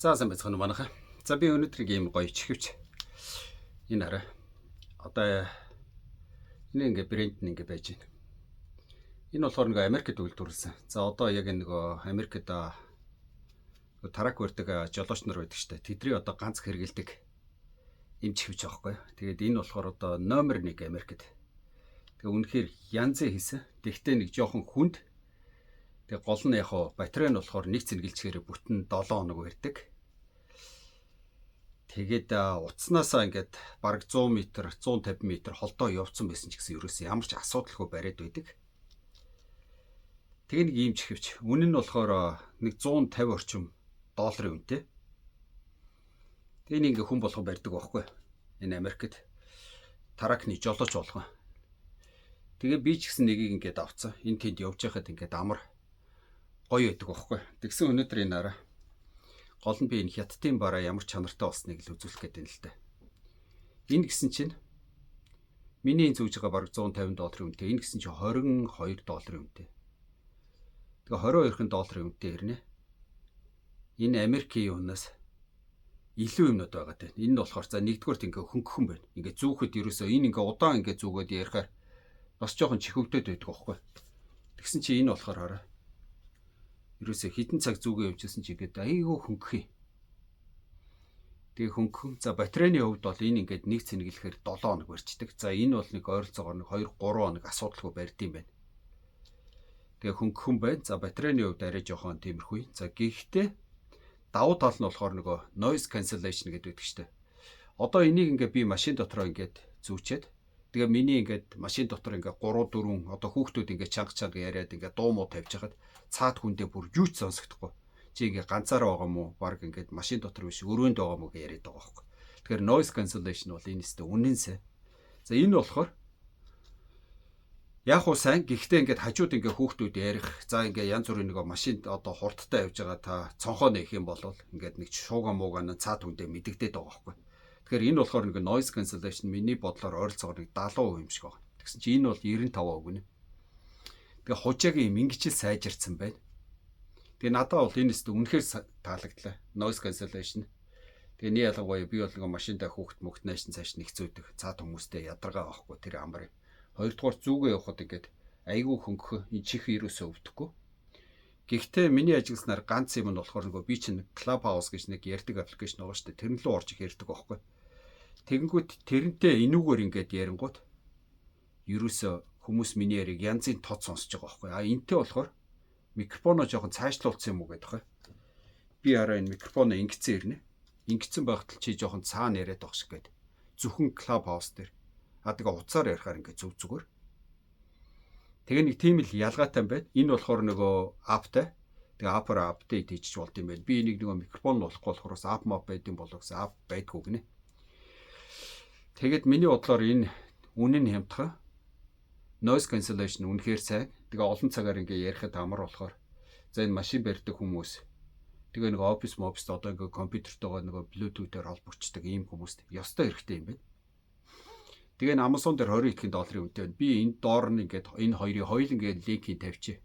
За сайн байцгаана уу манайхаа. За би өнөөдөр ийм гоё чихвч энэ хараа. Одоо энэ ингээ брэнд нь ингээ байж байна. Энэ болохоор нэг Америкт үйлдвэрлэсэн. За одоо яг нөгөө Америкт тарак барьдаг жолооч нар байдаг штэ. Тэдний одоо ганц хэрэгэлдэг им чихвч аахгүй. Тэгээд энэ болохоор одоо номер 1 Америкт. Тэгээ үнэхээр янзын хийсэн. Тэгтээ нэг жоохон хүнд. Тэгээ гол нь яг батарей нь болохоор нэг цэнгэлчгээрээ бүтэн 7 хоног барьдаг. Тэгээд утаснаасаа ингээд бараг 100 м, 150 м холдоо явцсан байсан ч гэсэн ерөөсөө ямар ч асуудалгүй бариад байдаг. Тэгээ нэг ийм чихвч. Үнэ нь болохоор нэг 150 орчим долларын үнэтэй. Тэгээ нэг ингээ хүн болгон барьдаг байхгүй. Энэ Америкт таракны жолооч болгон. Тэгээ би ч гэсэн нэгийг ингээд авцсан. Энэ тэнд явж байхад ингээд амар гоё байдаг байхгүй. Тэгсэн өнөөдөр энэ араа гол нь би энэ хятадын бараа ямар чанартай болсныг л үзүүлэх гээд байна л да. Энэ гэсэн чинь миний зүүж байгаа бараг 150 долларын үнэтэй. Энэ гэсэн чинь 22 долларын үнэтэй. Тэгээ 22 долларын үнэтэй ирнэ. Энэ Америкийн юунаас илүү юмнууд байгаа те. Энэ нь болохоор за нэгдүгээрт ингээ хөнгөн байна. Ингээ зүүхэд ерөөсөө энэ ингээ удаан ингээ зүгээд ярихаар бас жоохон чихөвдөд байдаг байхгүй. Тэгсэн чи энэ болохоор хараа. Ерөөсөө хитэн цаг зүгээ явжсэн чи ингээд айгүй хөнгөх юм. Тэгээ хөнгөн. За батарейны хувьд бол энэ ингээд нэг цэнгэлэхээр 7 хоног барьцдаг. За энэ бол нэг ойролцоогоор нэг 2-3 хоног асуудалгүй барьд юм байна. Тэгээ хөнгөн байна. За батарейны хувьд арай жоохон тиймэрхүү. За гэхдээ давуу тал нь болохоор нөгөө noise cancellation гэдэг байдаг штэ. Одоо энийг ингээд би машин дотроо ингээд зүүчээд тэгээ миний ингээд машин дотор ингээд 3-4 одоо хүүхдүүд ингээд чанга яриад ингээд дуу муу тавьж хахад цаад хүндээ бүр юу ч сонсогдохгүй. Чи ингээд ганцаараа байгаа мó баг ингээд машин дотор биш өрөөнд байгаа мó гэж яриад байгаа байхгүй. Тэгэхээр noise cancellation бол энэ өстө үнэнсэ. За энэ болохоор яг уу сайн гэхдээ ингээд хажууд ингээд хүүхдүүд ярих. За ингээд янз бүрийн нэг машинд одоо хурдтай явж байгаа та цонхоо нэх юм бол ингээд нэг шууга муугаан цаад хүндээ мэдэгдээд байгаа байхгүй. Тэгэхээр энэ болохоор нэг noise cancellation миний бодлоор ойролцоогоор нэг 70% юм шиг байна. Тэгсэн чи энэ бол 95% гэнэ. Тэгээ хужаагийн юм ингэж сайжирсан байна. Тэгээ надад бол энэ өстө үнэхээр таалагдлаа. Noise cancellation. Тэгээ нэг ялангуяа би бол нэг машинтай хүүхд мөхт наашин цааш нэгцүүдэг. Цаад хүмүүстэй ядаргаа авахгүй тэр амар. Хоёрдугаар зүгээ явахад ингээд айгүй хөнгөх энэ чих вирусээ өвдөхгүй. Гэхдээ миний ажигласнаар ганц юм нь болохоор нөгөө би чинь Clubhouse гэж нэг ярьдаг аппликейшн байгаа шүү дээ. Тэрэн лөө орж их ярьдаг байхгүй. Тэгэнгүүт тэрнтэй энүүгээр ингээд ярингууд ерөөсөө хүмүүс миний яриг янзын тод сонсож байгаа байхгүй. Энтэй болохоор микрофоноо жоохон цаашлуулсан юм уу гэдэг байхгүй. Би хараа энэ микрофоноо ингэсэн ирнэ. Ингэсэн байхад чи жоохон цаана яриад байгаа шиг гээд. Зөвхөн Clubhouse дээр. Тэгээ уцаар ярихаар ингээд зүг зүгээр. Тэгээ нэг тийм л ялгаатай юм байна. Энэ болохоор нөгөө аптай. Тэгээ апаар апдейт хийчих болд юм байна. Би энийг нөгөө микрофон болохгүй болохоос ап мап байд юм болоо гэсэн ап байдгүй гинэ. Тэгээд миний бодлоор энэ үнэн хямдхан noise cancellation үнэхээр сайн. Тэгээ олон цагаар ингээ ярихад амар болохоор за энэ машин барьдаг хүмүүс тэгээ нэг офис мобст одоо ингээ компьютертойгоо нөгөө Bluetooth-ээр холбогддог ийм хүмүүст ёстой хэрэгтэй юм байна. Тэгээ н Amazon дээр 20 итгэн долларын үнэтэй байна. Би энэ доор нь ингээд энэ хоёрын хоёул ингээ линкийг тавьчих.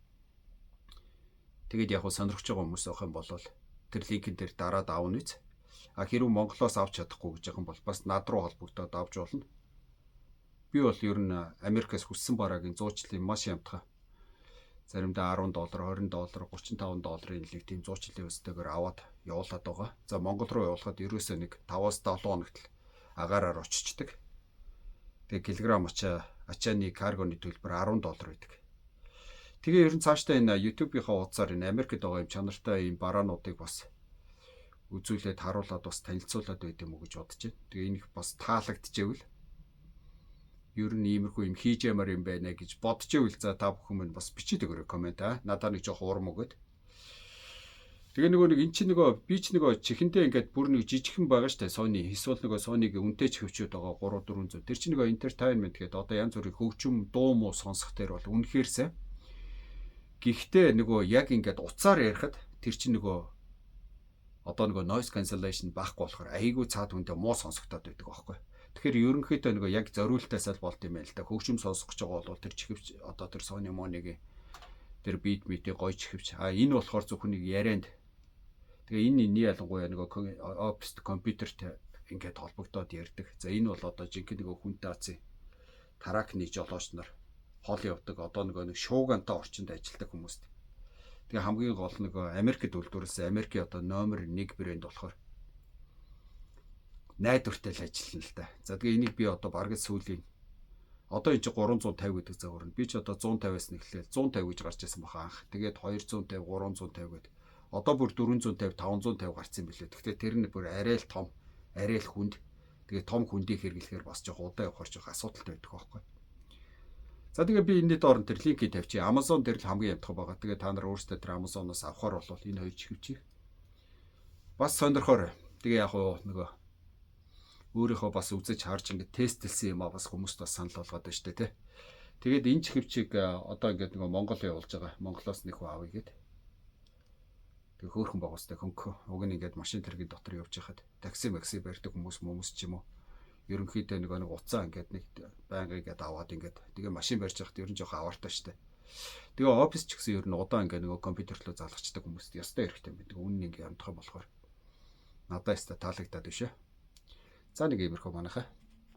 Тэгээд яг сонирхож байгаа хүмүүс авах юм бол тэр линкэн дээр дараад аавна үз. Хэрвээ Монголоос авч чадахгүй гэж байгаа юм бол бас над руу холбогдоод авч болно. Би бол ер нь Америкаас хүссэн бараагийн 100 жилийн маш ямтхаа. Заримдаа 10 доллар, 20 доллар, 35 долларын нэг тийм 100 жилийн өстэйгээр аваад явуулаад байгаа. За Монгол руу явуулахад ерөөсөө нэг 5-7 хоногт л агаараар очичдаг. Тэгээ килограмм ачааны каргоны төлбөр 10 доллар байдаг. Тэгээ ер нь цаашдаа энэ YouTube-ийнхаа утсаар энэ Америкт байгаа юм чанартай юм бараануудыг бас үзүүлээд харуулад бас танилцуулаад байд юм уу гэж бодож байна. Тэгээ энэ их бас таалагдчихвэл ер нь иймэрхүү юм хийж ямаар юм байна гэж бодож ивэл за та бүхэн минь бас бичиж өгөөрэй комент надад нэг жоох урам өгөөд. Тэгээ нөгөө нэг эн чинь нөгөө би ч нөгөө чихэндээ ингээд бүр нэг жижигхэн байгаа штэ Sony эсвэл нөгөө Sony-гийн үнэтэй чихвчүүд байгаа 3-400. Тэр чинь нөгөө entertainment гэдэг одоо янз бүрийн хөгжим дуу муу сонсох дээр бол үнэхээр сайн. Гэхдээ нөгөө яг ингээд уцаар ярихад тэр чинь нөгөө одоо нөгөө noise cancellation байхгүй болохоор айгүй цаад хүндээ муу сонсогдоод байдаг байхгүй. Тэгэхээр ерөнхийдөө нөгөө яг зориултаасаа л болт юм байл та. Хөгжим сонсох гэж байгаа бол тэр чихвч одоо тэр Sony Mono-гийн тэр beat гоё чихвч. Энэ болохоор зөвхөн нэг ярианд Тэгээ энэ энэний ялангуяа нэг оффис компьютертэй ингээд холбогдоод ярьдаг. За энэ бол одоо жинхэнэ нэг хүнтэй азийн таракны жолооч нар хол явдаг одоо нэг шуугантай орчинд ажилладаг хүмүүст. Тэгээ хамгийн гол нэг Америкт үйлдвэрлэсэн Америкийн одоо номер 1 брэнд болохоор найдвартай л ажиллана л да. За тэгээ энийг би одоо бараг сүүлийн одоо энэ 350 гэдэг загварна. Би ч одоо 150-аас нэхлээл 150 гэж гарч ирсэн баха анх. Тэгээд 250, 350 гэдэг. Одоо бүр 450, 550 гарсан билээ. Гэхдээ тэр нь бүр арай л том, арай л хүнд. Тэгээд том хүндийг хэрэглэхээр бас жоох удаа явахар жоох асуудалтай байдаг байхгүй. За тэгээ би энэний доор тэр линкийг тавьчих. Amazon дээр л хамгийн ядах байгаа. Тэгээ та нар өөрсдөө тэр Amazon-оос авахар бол энэ хоёр чихвчийг бас сонирхоор. Тэгээ яг нөгөө өөрийнхөө бас үзэж харж ингээд тестэлсэн юм а бас хүмүүст бас санал болгоод байна шүү дээ тий. Тэгээд энэ чихвчийг одоо ингээд нөгөө Монгол явуулж байгаа. Монголоос нэг хүн авъя гээд. Тэгээ хөөхөн байгуустай хөнгө. Уг нь ингээд машин тэргийн дотор явж байхад такси барьдаг хүмүүс ч юм уу. Ерөнхийдөө нэг уцаа ингээд нэг байнга ингээд аваад ингээд тэгээ машин барьж байхад ер нь жоох аваартай шүү дээ. Тэгээ офис ч гэсэн ер нь удаан ингээд нөгөө компьютер руу залгачдаг хүмүүст ястай хэрэгтэй юм байна. Үнэн ингээд амтхан болохоор надад ястай таалагдаад биш ээ. За нэг иймэрхүү манайхаа.